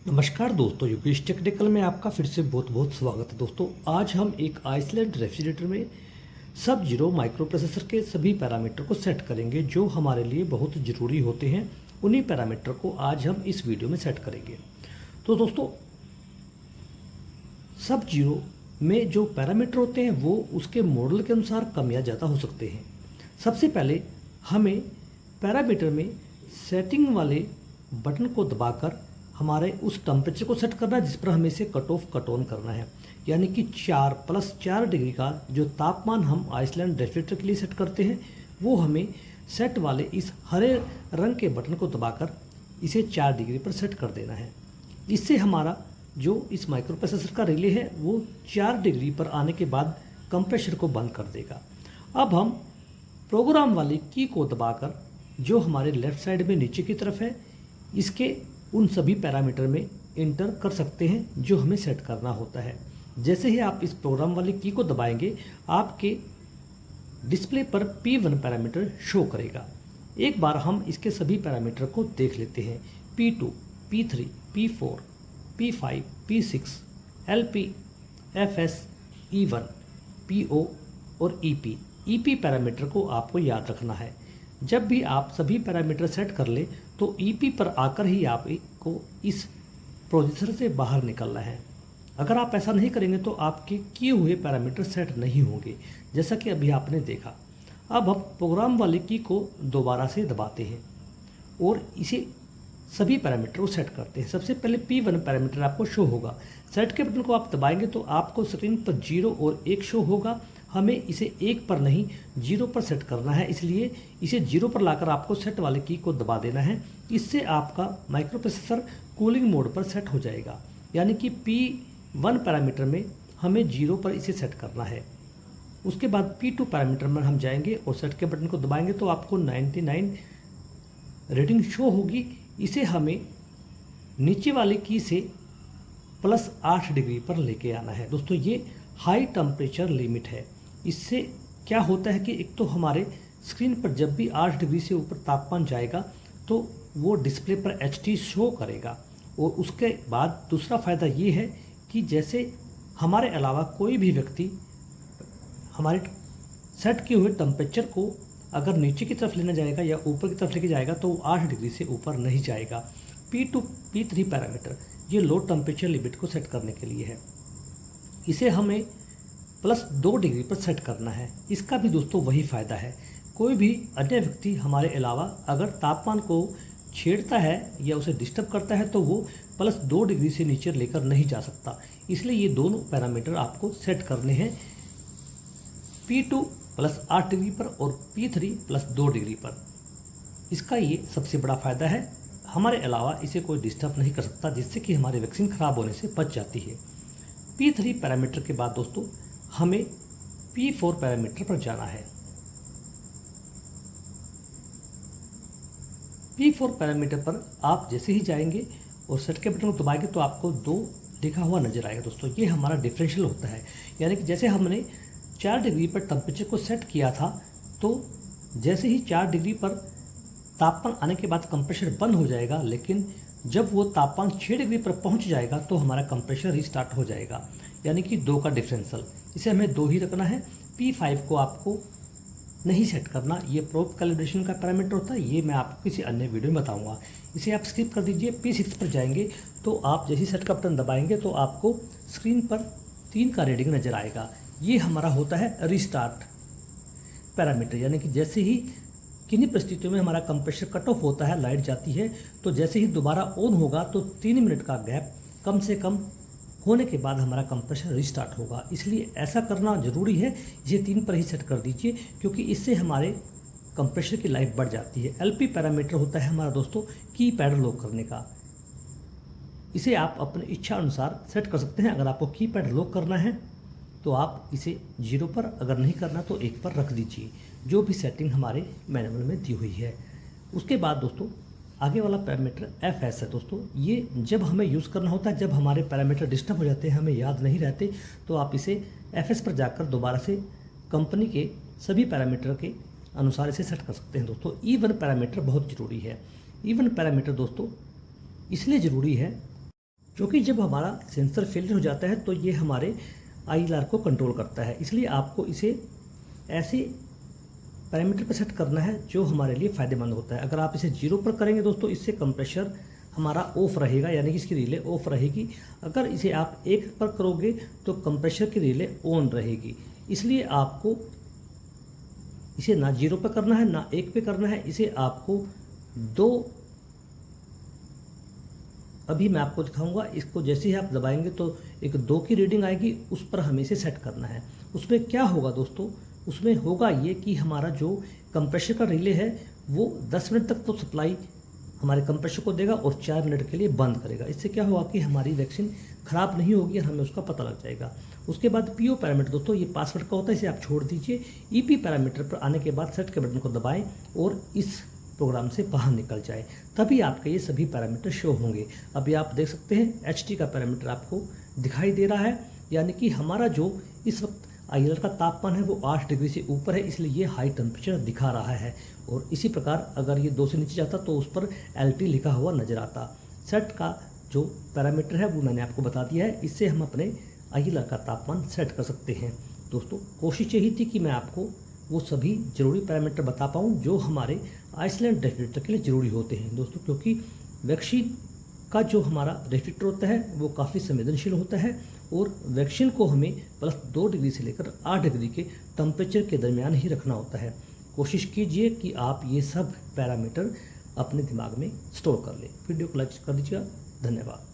नमस्कार दोस्तों, योगेश टेक्निकल में आपका फिर से बहुत बहुत स्वागत है। दोस्तों आज हम एक आइसलैंड रेफ्रिजरेटर में सब जीरो माइक्रो प्रोसेसर के सभी पैरामीटर को सेट करेंगे जो हमारे लिए बहुत ज़रूरी होते हैं। उन्हीं पैरामीटर को आज हम इस वीडियो में सेट करेंगे। तो दोस्तों सब जीरो में जो पैरामीटर होते हैं वो उसके मॉडल के अनुसार कम या ज़्यादा हो सकते हैं। सबसे पहले हमें पैरामीटर में सेटिंग वाले बटन को दबाकर हमारे उस टेम्परेचर को सेट करना है जिस पर हमें इसे कट ऑफ कट ऑन करना है, यानी कि 4+4 डिग्री का जो तापमान हम आइसलैंड रेफ्रिजरेटर के लिए सेट करते हैं वो हमें सेट वाले इस हरे रंग के बटन को दबाकर इसे 4 डिग्री पर सेट कर देना है। इससे हमारा जो इस माइक्रो प्रोसेसर का रिले है वो 4 डिग्री पर आने के बाद कंप्रेसर को बंद कर देगा। अब हम प्रोग्राम वाली की को दबाकर जो हमारे लेफ़्ट साइड में नीचे की तरफ है इसके उन सभी पैरामीटर में इंटर कर सकते हैं जो हमें सेट करना होता है। जैसे ही आप इस प्रोग्राम वाली की को दबाएंगे आपके डिस्प्ले पर P1 पैरामीटर शो करेगा। एक बार हम इसके सभी पैरामीटर को देख लेते हैं। P2, P3, P4, P5, P6, LP, FS, E1, PO और EP। EP पैरामीटर को आपको याद रखना है। जब भी आप सभी पैरामीटर सेट कर ले तो EP पर आकर ही आपको इस प्रोसेसर से बाहर निकलना है। अगर आप ऐसा नहीं करेंगे तो आपके किए हुए पैरामीटर सेट नहीं होंगे, जैसा कि अभी आपने देखा। अब हम प्रोग्राम वाली की को दोबारा से दबाते हैं और इसे सभी पैरामीटर को सेट करते हैं। सबसे पहले P1 पैरामीटर आपको शो होगा। सेट के बटन को आप दबाएंगे तो आपको स्क्रीन पर 0 और 1 शो होगा। हमें इसे 1 पर नहीं 0 पर सेट करना है, इसलिए इसे 0 पर लाकर आपको सेट वाले की को दबा देना है। इससे आपका माइक्रो प्रोसेसर कूलिंग मोड पर सेट हो जाएगा, यानी कि P1 पैरामीटर में हमें 0 पर इसे सेट करना है। उसके बाद P2 पैरामीटर में हम जाएंगे और सेट के बटन को दबाएंगे तो आपको 99 रीडिंग शो होगी। इसे हमें नीचे वाली की से +8 डिग्री पर लेके आना है। दोस्तों ये हाई टेम्परेचर लिमिट है। इससे क्या होता है कि एक तो हमारे स्क्रीन पर जब भी 8 डिग्री से ऊपर तापमान जाएगा तो वो डिस्प्ले पर HT शो करेगा। और उसके बाद दूसरा फ़ायदा ये है कि जैसे हमारे अलावा कोई भी व्यक्ति हमारे सेट किए हुए टेम्परेचर को अगर नीचे की तरफ लेना जाएगा या ऊपर की तरफ लेके जाएगा तो वो 8 डिग्री से ऊपर नहीं जाएगा। P2, P3 पैरामीटर ये लो टेम्परेचर लिमिट को सेट करने के लिए है। इसे हमें +2 डिग्री पर सेट करना है। इसका भी दोस्तों वही फ़ायदा है। कोई भी अन्य व्यक्ति हमारे अलावा अगर तापमान को छेड़ता है या उसे डिस्टर्ब करता है तो वो +2 डिग्री से नीचे लेकर नहीं जा सकता। इसलिए ये दोनों पैरामीटर आपको सेट करने हैं, P2 +8 डिग्री पर और P3 +2 डिग्री पर। इसका ये सबसे बड़ा फ़ायदा है। हमारे अलावा इसे कोई डिस्टर्ब नहीं कर सकता, जिससे कि हमारी वैक्सीन ख़राब होने से बच जाती है। P3 पैरामीटर के बाद दोस्तों हमें P4 पैरामीटर पर जाना है। P4 पैरामीटर पर आप जैसे ही जाएंगे और सेट के बटन को दबाएंगे तो आपको 2 लिखा हुआ नज़र आएगा। दोस्तों ये हमारा डिफरेंशियल होता है, यानी कि जैसे हमने 4 डिग्री पर टेम्परेचर को सेट किया था तो जैसे ही 4 डिग्री पर तापमान आने के बाद कंप्रेसर बंद हो जाएगा, लेकिन जब वो तापमान 6 डिग्री पर पहुंच जाएगा तो हमारा कंप्रेसर रिस्टार्ट हो जाएगा, यानी कि 2 का डिफरेंशियल। इसे हमें 2 ही रखना है। P5 को आपको नहीं सेट करना, ये प्रोब कैलिब्रेशन का पैरामीटर होता है, ये मैं आपको किसी अन्य वीडियो में बताऊंगा। इसे आप स्किप कर दीजिए। P6 पर जाएंगे तो आप जैसे सेट का बटन दबाएंगे तो आपको स्क्रीन पर 3 का रीडिंग नज़र आएगा। ये हमारा होता है रिस्टार्ट पैरामीटर, यानी कि जैसे ही किन्हीं परिस्थितियों में हमारा कंप्रेसर कट ऑफ होता है, लाइट जाती है, तो जैसे ही दोबारा ऑन होगा तो 3 मिनट का गैप कम से कम होने के बाद हमारा कंप्रेसर रिस्टार्ट होगा। इसलिए ऐसा करना ज़रूरी है। इसे 3 पर ही सेट कर दीजिए क्योंकि इससे हमारे कंप्रेसर की लाइफ बढ़ जाती है। LP पैरामीटर होता है हमारा दोस्तों की पैड लॉक करने का। इसे आप अपनी इच्छा अनुसार सेट कर सकते हैं। अगर आपको की पैड लॉक करना है तो आप इसे 0 पर, अगर नहीं करना तो 1 पर रख दीजिए, जो भी सेटिंग हमारे मैनुअल में दी हुई है। उसके बाद दोस्तों आगे वाला पैरामीटर FS है। दोस्तों ये जब हमें यूज़ करना होता है, जब हमारे पैरामीटर डिस्टर्ब हो जाते हैं, हमें याद नहीं रहते, तो आप इसे FS पर जाकर दोबारा से कंपनी के सभी पैरामीटर के अनुसार इसे सेट कर सकते हैं। दोस्तों E1 पैरामीटर बहुत ज़रूरी है। E1 पैरामीटर दोस्तों इसलिए ज़रूरी है क्योंकि जब हमारा सेंसर फेलियर हो जाता है तो ये हमारे ILR को कंट्रोल करता है, इसलिए आपको इसे ऐसे पैरामीटर पर सेट करना है जो हमारे लिए फ़ायदेमंद होता है। अगर आप इसे 0 पर करेंगे दोस्तों, इससे कंप्रेशर हमारा ऑफ रहेगा, यानी कि इसकी रिले ऑफ रहेगी। अगर इसे आप 1 पर करोगे तो कंप्रेशर की रिले ऑन रहेगी। इसलिए आपको इसे ना 0 पर करना है ना 1 पे करना है, इसे आपको 2, अभी मैं आपको दिखाऊंगा। इसको जैसे ही आप दबाएंगे तो एक 2 की रीडिंग आएगी, उस पर हमें इसे सेट करना है। उसमें क्या होगा दोस्तों, उसमें होगा ये कि हमारा जो कंप्रेशर का रिले है वो 10 मिनट तक तो सप्लाई हमारे कंप्रेशर को देगा और 4 मिनट के लिए बंद करेगा। इससे क्या होगा कि हमारी वैक्सीन ख़राब नहीं होगी और हमें उसका पता लग जाएगा। उसके बाद PO पैरामीटर दोस्तों, ये पासवर्ड का होता है, इसे आप छोड़ दीजिए। EP पैरामीटर पर आने के बाद सेट के बटन को दबाएं और इस प्रोग्राम से बाहर निकल जाए, तभी आपके ये सभी पैरामीटर शो होंगे। अभी आप देख सकते हैं HT का पैरामीटर आपको दिखाई दे रहा है, यानी कि हमारा जो इस वक्त ILR का तापमान है वो 8 डिग्री से ऊपर है, इसलिए ये हाई टेम्परेचर दिखा रहा है। और इसी प्रकार अगर ये 2 से नीचे जाता तो उस पर LT लिखा हुआ नजर आता। सेट का जो पैरामीटर है वो मैंने आपको बता दिया है, इससे हम अपने ILR का तापमान सेट कर सकते हैं। दोस्तों, कोशिश यही थी कि मैं आपको वो सभी ज़रूरी पैरामीटर बता पाऊँ जो हमारे आइसलैंड रेफ्रिजरेटर के लिए ज़रूरी होते हैं दोस्तों, क्योंकि वैक्सीन का जो हमारा रेफ्रिजरेटर होता है वो काफ़ी संवेदनशील होता है और वैक्सीन को हमें +2 डिग्री से लेकर 8 डिग्री के टेम्परेचर के दरमियान ही रखना होता है। कोशिश कीजिए कि आप ये सब पैरामीटर अपने दिमाग में स्टोर कर लें। वीडियो को लाइक कर दीजिएगा। धन्यवाद।